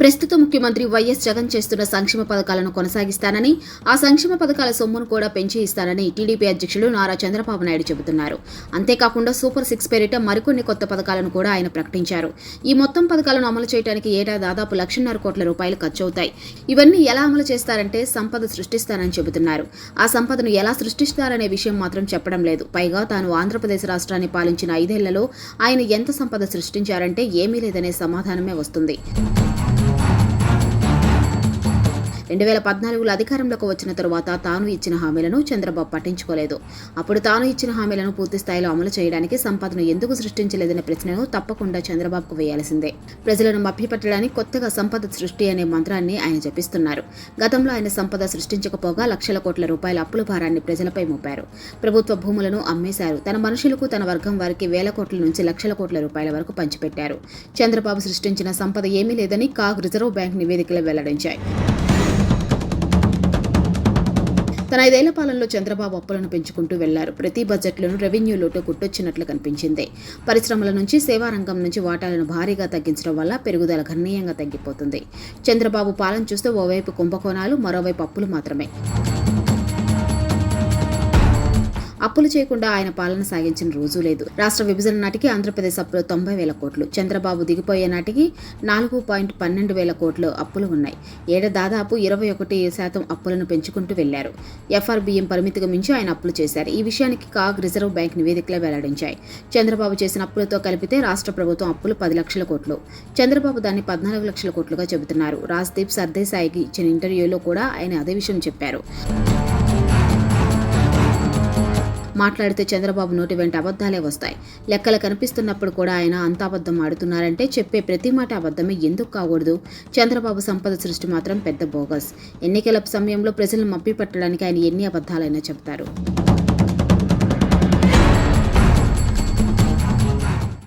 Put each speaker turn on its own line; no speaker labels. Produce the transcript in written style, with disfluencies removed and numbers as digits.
ప్రస్తుత ముఖ్యమంత్రి వైఎస్ జగన్ చేస్తున్న సంక్షేమ పథకాలను కొనసాగిస్తానని, ఆ సంక్షేమ పథకాల సొమ్మును కూడా పెంచి ఇస్తానని టీడీపీ అధ్యక్షులు నారా చంద్రబాబు నాయుడు చెబుతున్నారు. అంతేకాకుండా సూపర్ 6 పేరిట మరికొన్ని కొత్త పథకాలను కూడా ఆయన ప్రకటించారు. ఈ మొత్తం పథకాలను అమలు చేయడానికి ఏటా దాదాపు 1,50,000 కోట్ల రూపాయలు ఖర్చవుతాయి. ఇవన్నీ ఎలా అమలు చేస్తారంటే సంపద సృష్టిస్తానని చెబుతున్నారు. ఆ సంపదను ఎలా సృష్టిస్తారనే విషయం మాత్రం చెప్పడం లేదు. పైగా తాను ఆంధ్రప్రదేశ్ రాష్ట్రాన్ని పాలించిన 5 ఏళ్లలో ఆయన ఎంత సంపద సృష్టించారంటే ఏమీ లేదనే సమాధానమే వస్తుంది. 2014లో అధికారంలోకి వచ్చిన తరువాత తాను ఇచ్చిన హామీలను చంద్రబాబు పట్టించుకోలేదు. అప్పుడు తాను ఇచ్చిన హామీలను పూర్తి స్థాయిలో అమలు చేయడానికి సంపదను ఎందుకు సృష్టించలేదనే ప్రశ్నను తప్పకుండా చంద్రబాబుకు వేయాల్సిందే. ప్రజలను మభ్యపెట్టడానికి కొత్తగా సంపద సృష్టి అనే మంత్రాన్ని ఆయన జపిస్తున్నారు. గతంలో ఆయన సంపద సృష్టించకపోగా లక్షల కోట్ల రూపాయల అప్పుల భారాన్ని ప్రజలపై మోపారు. ప్రభుత్వ భూములను అమ్మేశారు. తన మనుషులకు, తన వర్గం వారికి వేల కోట్ల నుంచి లక్షల కోట్ల రూపాయల వరకు పంచిపెట్టారు. చంద్రబాబు సృష్టించిన సంపద ఏమీ లేదని కాగ్ రిజర్వ్ బ్యాంక్ నివేదికలు వెల్లడించాయి. తన 5 ఏళ్ల పాలనలో చంద్రబాబు అప్పులను పెంచుకుంటూ వెళ్లారు. ప్రతి బడ్జెట్లోనూ రెవెన్యూ లోటు గుట్టొచ్చినట్లు కనిపించింది. పరిశ్రమల నుంచి, సేవా రంగం నుంచి వాటాలను భారీగా తగ్గించడం వల్ల పెరుగుదల గణనీయంగా తగ్గిపోతుంది. చంద్రబాబు పాలన చూస్తే ఓవైపు కుంభకోణాలు, మరోవైపు అప్పులు మాత్రమే. అప్పులు చేయకుండా ఆయన పాలన సాగించిన రోజూ లేదు. రాష్ట్ర విభజన నాటికి ఆంధ్రప్రదేశ్ అప్పులు 90,000 కోట్లు. చంద్రబాబు దిగిపోయే నాటికి 4.12 కోట్లు అప్పులు ఉన్నాయి. దాదాపు 21% అప్పులను పెంచుకుంటూ వెళ్లారు. ఎఫ్ఆర్బిఎం పరిమితికి మించి ఆయన అప్పులు చేశారు. ఈ విషయానికి కాగ్ రిజర్వ్ బ్యాంక్ నివేదికలే వెల్లడించాయి. చంద్రబాబు చేసిన అప్పులతో కలిపితే రాష్ట్ర ప్రభుత్వం అప్పులు 10 లక్షల కోట్లు. చంద్రబాబు దాన్ని 14 లక్షల కోట్లుగా చెబుతున్నారు. రాజ్దీప్ సర్దేశాయికి ఇచ్చిన ఇంటర్వ్యూలో కూడా ఆయన అదే విషయం చెప్పారు. మాట్లాడితే చంద్రబాబు నోటి వెంట అబద్ధాలే వస్తాయి. లెక్కలు కనిపిస్తున్నప్పుడు కూడా ఆయన అంత అబద్ధం ఆడుతున్నారంటే చెప్పే ప్రతి మాట అబద్ధమే ఎందుకు కాకూడదు? చంద్రబాబు సంపద సృష్టి మాత్రం పెద్ద బోగస్. ఎన్నికల సమయంలో ప్రజలను మభ్యపెట్టడానికి ఆయన ఎన్ని అబద్ధాలైనా చెబుతారు.